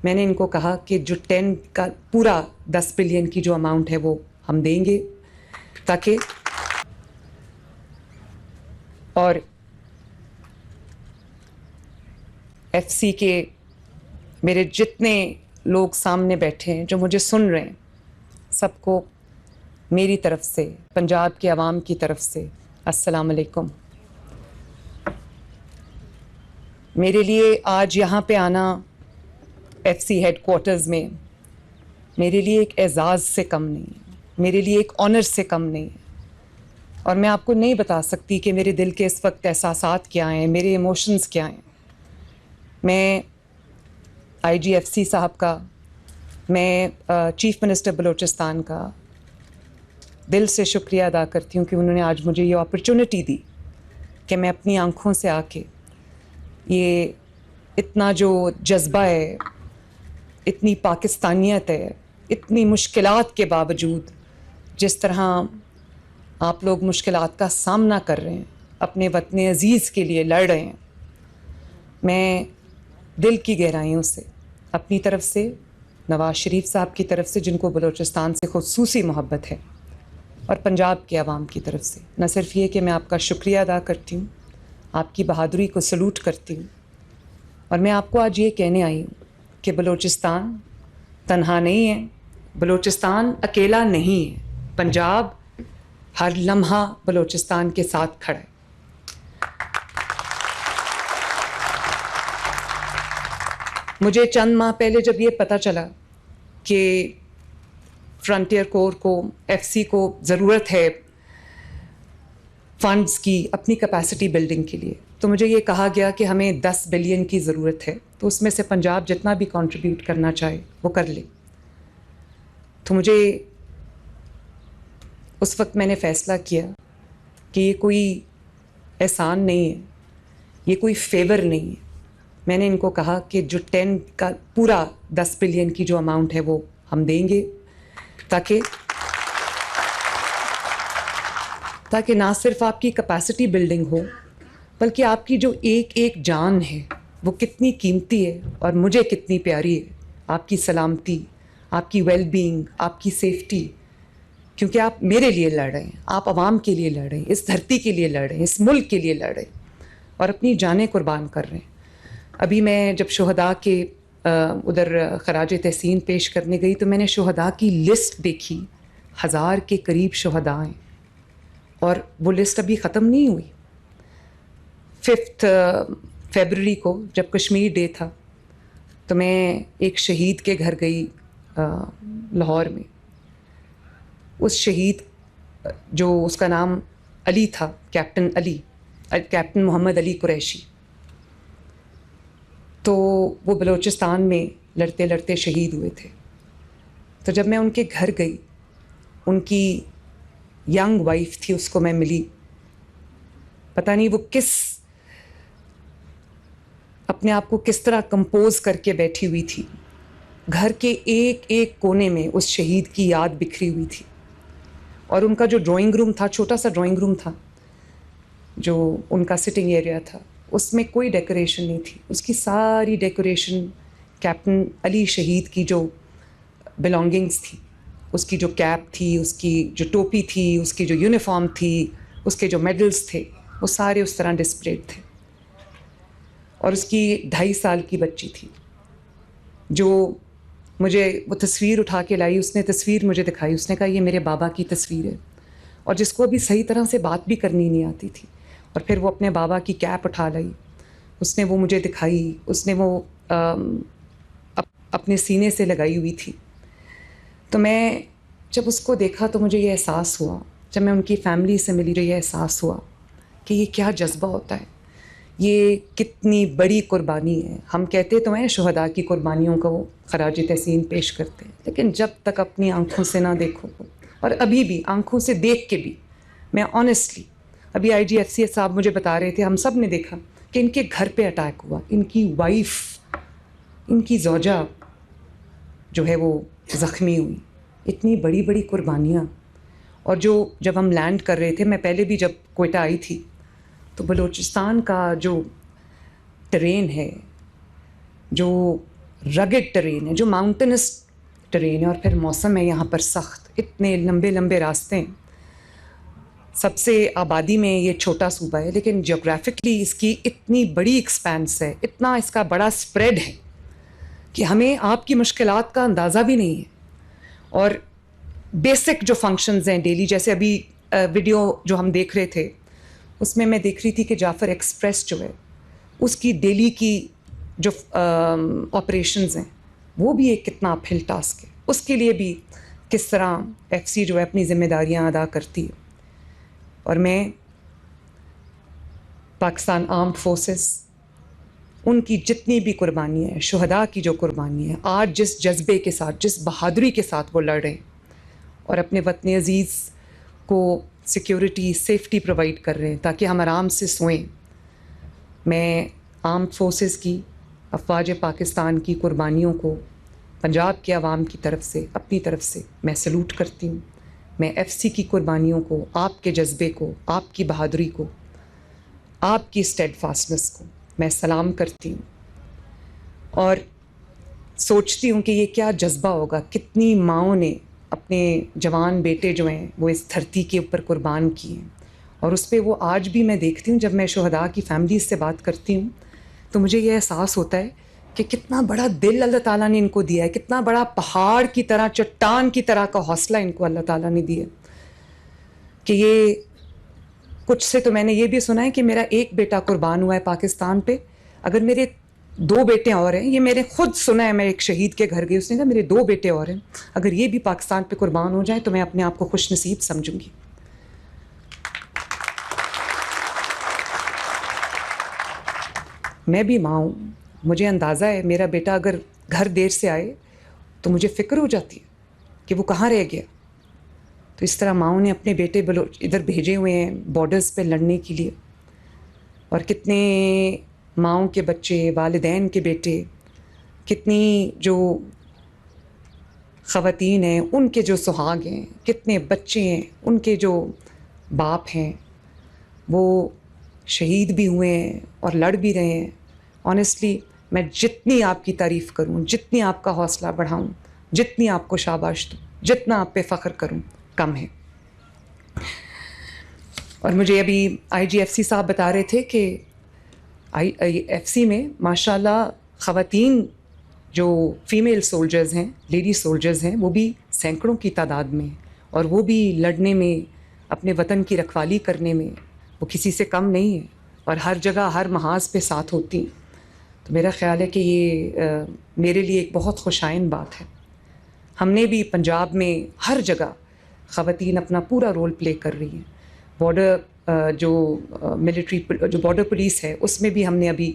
میں نے ان کو کہا کہ جو 10 کا پورا 10 بلین کی جو اماؤنٹ ہے وہ ہم دیں گے، تاکہ اور ایف سی کے میرے جتنے لوگ سامنے بیٹھے ہیں جو مجھے سن رہے ہیں، سب کو میری طرف سے، پنجاب کے عوام کی طرف سے السلام علیکم۔ میرے لیے آج یہاں پہ آنا ایف سی ہیڈ کوارٹرز میں میرے لیے ایک اعزاز سے کم نہیں ہے، میرے لیے ایک آنر سے کم نہیں ہے، اور میں آپ کو نہیں بتا سکتی کہ میرے دل کے اس وقت احساسات کیا ہیں، میرے ایموشنز کیا ہیں۔ میں آئی جی ایف سی صاحب کا، میں چیف منسٹر بلوچستان کا دل سے شکریہ ادا کرتی ہوں کہ انہوں نے آج مجھے یہ اپرچونٹی دی کہ میں اپنی آنکھوں سے آ کے یہ اتنا جو جذبہ ہے، اتنی پاکستانیت ہے، اتنی مشکلات کے باوجود جس طرح آپ لوگ مشکلات کا سامنا کر رہے ہیں، اپنے وطن عزیز کے لیے لڑ رہے ہیں، میں دل کی گہرائیوں سے اپنی طرف سے، نواز شریف صاحب کی طرف سے جن کو بلوچستان سے خصوصی محبت ہے، اور پنجاب کے عوام کی طرف سے نہ صرف یہ کہ میں آپ کا شکریہ ادا کرتی ہوں، آپ کی بہادری کو سلوٹ کرتی ہوں، اور میں آپ کو آج یہ کہنے آئی ہوں کہ بلوچستان تنہا نہیں ہے، بلوچستان اکیلا نہیں ہے، پنجاب ہر لمحہ بلوچستان کے ساتھ کھڑا ہے۔ مجھے چند ماہ پہلے جب یہ پتہ چلا کہ فرنٹیئر کور کو، ایف سی کو ضرورت ہے فنڈز کی اپنی کیپیسٹی بلڈنگ کے لیے، تو مجھے یہ کہا گیا کہ ہمیں 10 بلین کی ضرورت ہے، تو اس میں سے پنجاب جتنا بھی کنٹریبیوٹ کرنا چاہے وہ کر لے۔ تو مجھے اس وقت میں نے فیصلہ کیا کہ یہ کوئی احسان نہیں ہے، یہ کوئی فیور نہیں ہے۔ میں نے ان کو کہا کہ جو 10 کا پورا 10 بلین کی جو اماؤنٹ ہے وہ ہم دیں گے، تاکہ نہ صرف آپ کی کیپیسٹی بلڈنگ ہو، بلکہ آپ کی جو ایک ایک جان ہے وہ کتنی قیمتی ہے اور مجھے کتنی پیاری ہے، آپ کی سلامتی، آپ کی ویل بینگ، آپ کی سیفٹی، کیونکہ آپ میرے لیے لڑ رہے ہیں، آپ عوام کے لیے لڑ رہے ہیں، اس دھرتی کے لیے لڑ رہے ہیں، اس ملک کے لیے لڑ رہے ہیں، اور اپنی جانیں قربان کر رہے ہیں۔ ابھی میں جب شہداء کے ادھر خراج تحسین پیش کرنے گئی تو میں نے شہداء کی لسٹ دیکھی، 1000 کے قریب شہداء ہیں، اور وہ لسٹ ابھی ختم نہیں ہوئی۔ 5 فیبرری کو جب کشمیر ڈے تھا تو میں ایک شہید کے گھر گئی لاہور میں۔ اس شہید جو اس کا نام علی تھا، کیپٹن محمد علی قریشی، تو وہ بلوچستان میں لڑتے لڑتے شہید ہوئے تھے۔ تو جب میں ان کے گھر گئی، ان کی ینگ وائف تھی، اس کو میں ملی، پتہ نہیں وہ اپنے آپ کو کس طرح کمپوز کر کے بیٹھی ہوئی تھی۔ گھر کے ایک ایک کونے میں اس شہید کی یاد بکھری ہوئی تھی، اور ان کا جو ڈرائنگ روم تھا، چھوٹا سا ڈرائنگ روم تھا جو ان کا سٹنگ ایریا تھا، اس میں کوئی ڈیکوریشن نہیں تھی، اس کی ساری ڈیکوریشن کیپٹن علی شہید کی جو بلانگنگز تھی، اس کی جو کیپ تھی، اس کی جو ٹوپی تھی، اس کی جو یونیفارم تھی، اس کے جو میڈلز تھے، وہ سارے اس طرح ڈسپلیڈ تھے۔ اور اس کی 2.5 سال کی بچی تھی جو مجھے وہ تصویر اٹھا کے لائی، اس نے تصویر مجھے دکھائی، اس نے کہا یہ میرے بابا کی تصویر ہے، اور جس کو ابھی صحیح طرح سے بات بھی کرنی نہیں آتی تھی، اور پھر وہ اپنے بابا کی کیپ اٹھا لائی، اس نے وہ مجھے دکھائی، اس نے وہ اپنے سینے سے لگائی ہوئی تھی۔ تو میں جب اس کو دیکھا تو مجھے یہ احساس ہوا، جب میں ان کی فیملی سے ملی تو یہ احساس ہوا کہ یہ کیا جذبہ ہوتا ہے، یہ کتنی بڑی قربانی ہے۔ ہم کہتے تو ہیں شہداء کی قربانیوں کو خراج تحسین پیش کرتے ہیں، لیکن جب تک اپنی آنکھوں سے نہ دیکھو، اور ابھی بھی آنکھوں سے دیکھ کے بھی میں آنیسٹلی، ابھی آئی جی ایف سی صاحب مجھے بتا رہے تھے، ہم سب نے دیکھا کہ ان کے گھر پہ اٹیک ہوا، ان کی وائف، ان کی زوجہ جو ہے وہ زخمی ہوئی، اتنی بڑی بڑی قربانیاں۔ اور جب ہم لینڈ کر رہے تھے، میں پہلے بھی جب کوئٹہ آئی تھی تو بلوچستان کا جو ٹرین ہے، جو رگڈ ٹرین ہے، جو ماؤنٹینس ٹرین ہے، اور پھر موسم ہے یہاں پر سخت، اتنے لمبے لمبے راستے ہیں. سب سے آبادی میں یہ چھوٹا صوبہ ہے، لیکن جیوگرافکلی اس کی اتنی بڑی ایکسپینس ہے، اتنا اس کا بڑا اسپریڈ ہے کہ ہمیں آپ کی مشکلات کا اندازہ بھی نہیں ہے. اور بیسک جو فنکشنز ہیں ڈیلی، جیسے ابھی ویڈیو جو ہم دیکھ رہے تھے اس میں میں دیکھ رہی تھی کہ جعفر ایکسپریس جو ہے اس کی ڈیلی کی جو آپریشنز ہیں وہ بھی ایک کتنا اپ ہل ٹاسک ہے. اس کے لیے بھی کس طرح ایف سی جو ہے اپنی ذمہ داریاں ادا کرتی ہے. اور میں پاکستان آرمڈ فورسز، ان کی جتنی بھی قربانیاں ہیں، شہداء کی جو قربانی ہے، آج جس جذبے کے ساتھ، جس بہادری کے ساتھ وہ لڑ رہے ہیں اور اپنے وطن عزیز کو سیکیورٹی، سیفٹی پرووائڈ کر رہے ہیں تاکہ ہم آرام سے سوئیں، میں آرمڈ فورسز کی، افواج پاکستان کی قربانیوں کو پنجاب کے عوام کی طرف سے، اپنی طرف سے میں سلوٹ کرتی ہوں. میں ایف سی کی قربانیوں کو، آپ کے جذبے کو، آپ کی بہادری کو، آپ کی اسٹیڈ فاسٹنس کو میں سلام کرتی ہوں. اور سوچتی ہوں کہ یہ کیا جذبہ ہوگا، کتنی ماؤں نے اپنے جوان بیٹے جو ہیں وہ اس دھرتی کے اوپر قربان کیے ہیں. اور اس پہ وہ آج بھی میں دیکھتی ہوں، جب میں شہداء کی فیملیز سے بات کرتی ہوں تو مجھے یہ احساس ہوتا ہے کہ کتنا بڑا دل اللہ تعالیٰ نے ان کو دیا ہے، کتنا بڑا پہاڑ کی طرح، چٹان کی طرح کا حوصلہ ان کو اللہ تعالیٰ نے دیا کہ یہ کچھ سے تو میں نے یہ بھی سنا ہے کہ میرا ایک بیٹا قربان ہوا ہے پاکستان پہ، اگر میرے 2 بیٹے اور ہیں، یہ میں نے خود سنا ہے. میں ایک شہید کے گھر گئی، اس نے کہا میرے 2 بیٹے اور ہیں، اگر یہ بھی پاکستان پہ قربان ہو جائیں تو میں اپنے آپ کو خوش نصیب سمجھوں گی. میں بھی ماں ہوں، مجھے اندازہ ہے میرا بیٹا اگر گھر دیر سے آئے تو مجھے فکر ہو جاتی ہے کہ وہ کہاں رہ گیا. تو اس طرح ماؤں نے اپنے بیٹے ادھر بھیجے ہوئے ہیں بارڈرز پہ لڑنے کے لیے. اور کتنے ماؤں کے بچے، والدین کے بیٹے، کتنی جو خواتین ہیں ان کے جو سہاگ ہیں، کتنے بچے ہیں ان کے جو باپ ہیں وہ شہید بھی ہوئے ہیں اور لڑ بھی رہے ہیں. آنیسٹلی میں جتنی آپ کی تعریف کروں، جتنی آپ کا حوصلہ بڑھاؤں، جتنی آپ کو شاباش دوں، جتنا آپ پہ فخر کروں، کم ہے. اور مجھے ابھی آئی جی ایف سی صاحب بتا رہے تھے کہ آئی ایف سی میں ماشاء اللہ خواتین جو فیمیل سولجرز ہیں، لیڈی سولجرز ہیں، وہ بھی سینکڑوں کی تعداد میں، اور وہ بھی لڑنے میں، اپنے وطن کی رکھوالی کرنے میں وہ کسی سے کم نہیں ہے، اور ہر جگہ ہر محاذ پہ ساتھ ہوتی ہیں. تو میرا خیال ہے کہ یہ میرے لیے ایک بہت خوشائن بات ہے. ہم نے بھی پنجاب میں ہر جگہ خواتین اپنا پورا رول پلے کر رہی ہیں. بارڈر جو ملٹری جو بارڈر پولیس ہے اس میں بھی ہم نے ابھی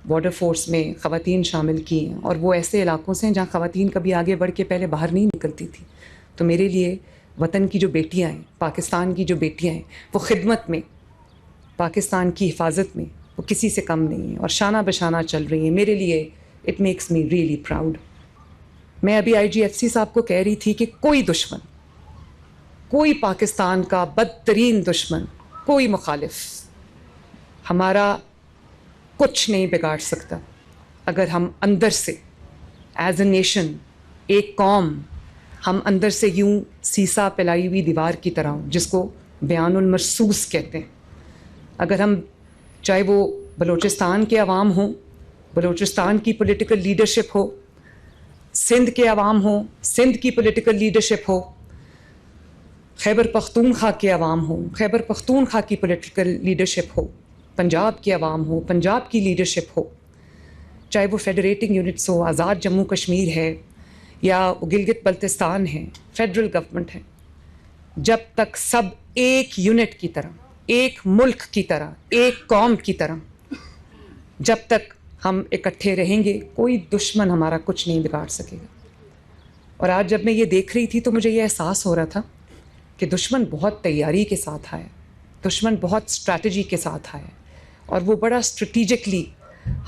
بارڈر فورس میں خواتین شامل کی ہیں، اور وہ ایسے علاقوں سے ہیں جہاں خواتین کبھی آگے بڑھ کے پہلے باہر نہیں نکلتی تھی. تو میرے لیے وطن کی جو بیٹیاں ہیں، پاکستان کی جو بیٹیاں ہیں، وہ خدمت میں، پاکستان کی حفاظت میں وہ کسی سے کم نہیں ہیں اور شانہ بشانہ چل رہی ہیں. میرے لیے it makes me really proud. میں ابھی آئی جی ایف سی صاحب کو کہہ رہی تھی کہ کوئی دشمن، کوئی پاکستان کا بدترین دشمن، کوئی مخالف ہمارا کچھ نہیں بگاڑ سکتا اگر ہم اندر سے ایز اے نیشن، ایک قوم، ہم اندر سے یوں سیسا پلائی ہوئی دیوار کی طرح ہوں، جس کو بیان المرصوص کہتے ہیں. اگر ہم، چاہے وہ بلوچستان کے عوام ہوں، بلوچستان کی پولیٹیکل لیڈرشپ ہو، سندھ کے عوام ہوں، سندھ کی پولیٹیکل لیڈرشپ ہو، خیبر پختونخوا کے عوام ہوں، خیبر پختونخوا کی پولیٹیکل لیڈرشپ ہو، پنجاب کے عوام ہو، پنجاب کی لیڈرشپ ہو، چاہے وہ فیڈریٹنگ یونٹس ہو، آزاد جموں کشمیر ہے یا گلگت بلتستان ہے، فیڈرل گورنمنٹ ہے، جب تک سب ایک یونٹ کی طرح، ایک ملک کی طرح، ایک قوم کی طرح جب تک ہم اکٹھے رہیں گے، کوئی دشمن ہمارا کچھ نہیں بگاڑ سکے گا. اور آج جب میں یہ دیکھ رہی تھی تو مجھے یہ احساس ہو رہا تھا کہ دشمن بہت تیاری کے ساتھ آیا، دشمن بہت اسٹریٹجی کے ساتھ آیا، اور وہ بڑا اسٹریٹیجکلی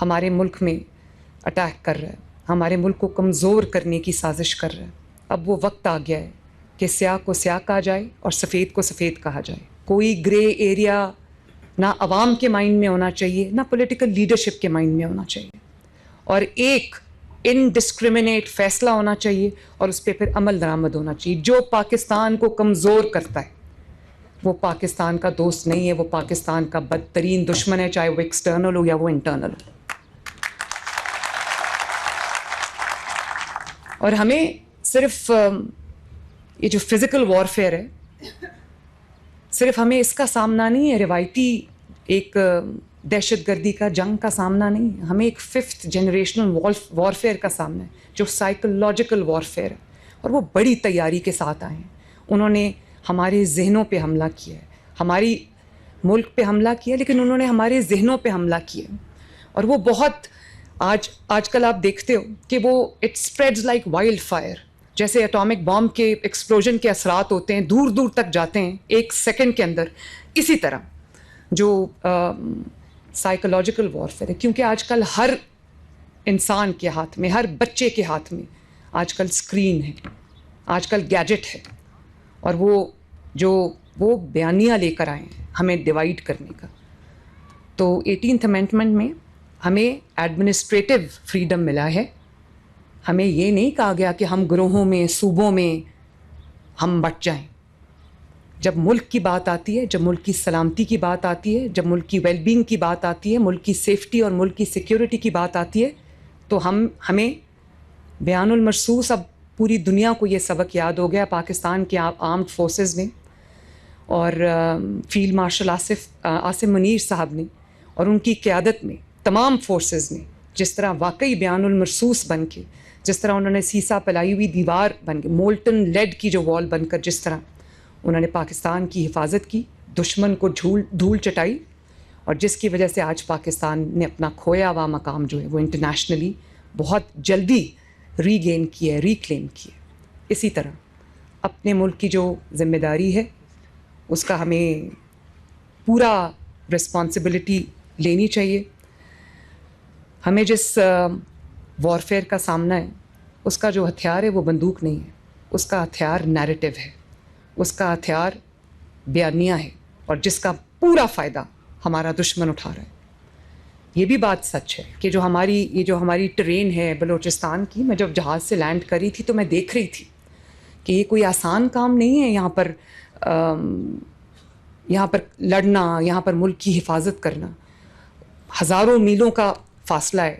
ہمارے ملک میں اٹیک کر رہا ہے، ہمارے ملک کو کمزور کرنے کی سازش کر رہا ہے. اب وہ وقت آ گیا ہے کہ سیاہ کو سیاہ کہا جائے اور سفید کو سفید کہا جائے. کوئی گرے ایریا نہ عوام کے مائنڈ میں ہونا چاہیے، نہ پولیٹیکل لیڈرشپ کے مائنڈ میں ہونا چاہیے. اور ایک انڈسکریمنیٹ فیصلہ ہونا چاہیے اور اس پہ پھر عمل درآمد ہونا چاہیے. جو پاکستان کو کمزور کرتا ہے وہ پاکستان کا دوست نہیں ہے, وہ پاکستان کا بدترین دشمن ہے, چاہے وہ ایکسٹرنل ہو یا وہ انٹرنل ہو. اور ہمیں صرف یہ جو فزیکل وارفیئر ہے, صرف ہمیں اس کا سامنا نہیں ہے, روایتی ایک دہشت گردی کا جنگ کا سامنا نہیں ہے, ہمیں ایک 5th جنریشنل وارفیئر کا سامنا ہے جو سائیکولوجیکل وارفیئر ہے, اور وہ بڑی تیاری کے ساتھ آئے ہیں. انہوں نے ہمارے ذہنوں پہ حملہ کیا ہے, ہماری ملک پہ حملہ کیا, لیکن انہوں نے ہمارے ذہنوں پہ حملہ کیا, اور وہ بہت آج کل آپ دیکھتے ہو کہ وہ اٹ اسپریڈز لائک وائلڈ فائر. جیسے اٹامک بام کے ایکسپلوژن کے اثرات ہوتے ہیں, دور دور تک جاتے ہیں ایک سیکنڈ کے اندر, اسی طرح جو سائیکولوجیکل وارفیئر ہے. کیونکہ آج کل ہر انسان کے ہاتھ میں, ہر بچے کے ہاتھ میں آج کل اسکرین ہے, آج کل گیجٹ ہے, اور وہ بیانیہ لے کر آئے ہیں ہمیں ڈیوائڈ کرنے کا. تو 18th امینڈمنٹ میں ہمیں ایڈمنسٹریٹو فریڈم ملا ہے. ہمیں یہ نہیں کہا گیا کہ ہم گروہوں میں, صوبوں میں ہم بٹ جائیں. جب ملک کی بات آتی ہے, جب ملک کی سلامتی کی بات آتی ہے, جب ملک کی ویل بینگ کی بات آتی ہے, ملک کی سیفٹی اور ملک کی سیکیورٹی کی بات آتی ہے, تو ہمیں بیان المرصوص, اب پوری دنیا کو یہ سبق یاد ہو گیا. پاکستان کے آرمڈ فورسز نے اور فیلڈ مارشل عاصم منیر صاحب نے اور ان کی قیادت میں تمام فورسز نے جس طرح واقعی بیان المرصوص بن کے, جس طرح انہوں نے سیسا پلائی ہوئی دیوار بن کے, مولٹن لیڈ کی جو وال بن کر جس طرح انہوں نے پاکستان کی حفاظت کی, دشمن کو دھول چٹائی, اور جس کی وجہ سے آج پاکستان نے اپنا کھویا ہوا مقام جو ہے وہ انٹرنیشنلی بہت جلدی ری گین کیا ہے, ریکلیم کیا ہے. اسی طرح اپنے ملک کی جو ذمہ داری ہے اس کا ہمیں پورا رسپانسبلٹی لینی چاہیے. ہمیں جس وارفیئر کا سامنا ہے اس کا جو ہتھیار ہے وہ بندوق نہیں ہے, اس کا ہتھیار نیریٹو ہے, اس کا ہتھیار بیانیہ ہے, اور جس کا پورا فائدہ ہمارا دشمن اٹھا رہا ہے. یہ بھی بات سچ ہے کہ جو ہماری ٹرین ہے بلوچستان کی, میں جب جہاز سے لینڈ کری تھی تو میں دیکھ رہی تھی کہ یہ کوئی آسان کام نہیں ہے یہاں پر لڑنا, یہاں پر ملک کی حفاظت کرنا. ہزاروں میلوں کا فاصلہ ہے,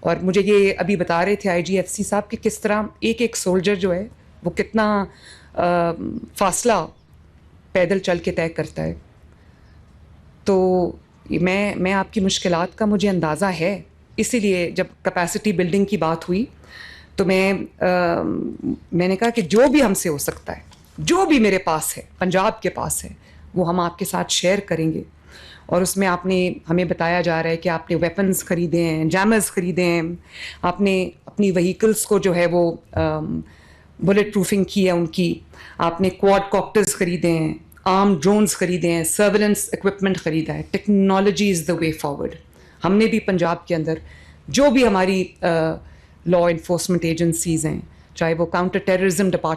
اور مجھے یہ ابھی بتا رہے تھے IGFC صاحب کہ کس طرح ایک سولجر جو ہے وہ کتنا فاصلہ پیدل چل کے طے کرتا ہے. تو میں آپ کی مشکلات کا مجھے اندازہ ہے, اسی لیے جب کیپیسٹی بلڈنگ کی بات ہوئی تو میں نے کہا کہ جو بھی ہم سے ہو سکتا ہے, جو بھی میرے پاس ہے, پنجاب کے پاس ہے, وہ ہم آپ کے ساتھ شیئر کریں گے. اور اس میں ہمیں بتایا جا رہا ہے کہ آپ نے ویپنز خریدے ہیں, جیمرز خریدے ہیں, آپ نے اپنی وہیکلس کو جو ہے وہ بلٹ پروفنگ کی ہے ان کی, آپ نے کواد کاپٹرز خریدے ہیں, آرم ڈرونز خریدے ہیں, سرویلنس ایکوپمنٹ خریدا ہے. Technology is the way forward. ہم نے بھی پنجاب کے اندر جو بھی ہماری لا انفورسمنٹ ایجنسیز ہیں, چاہے وہ کاؤنٹر ٹیررزم ڈپارٹمنٹ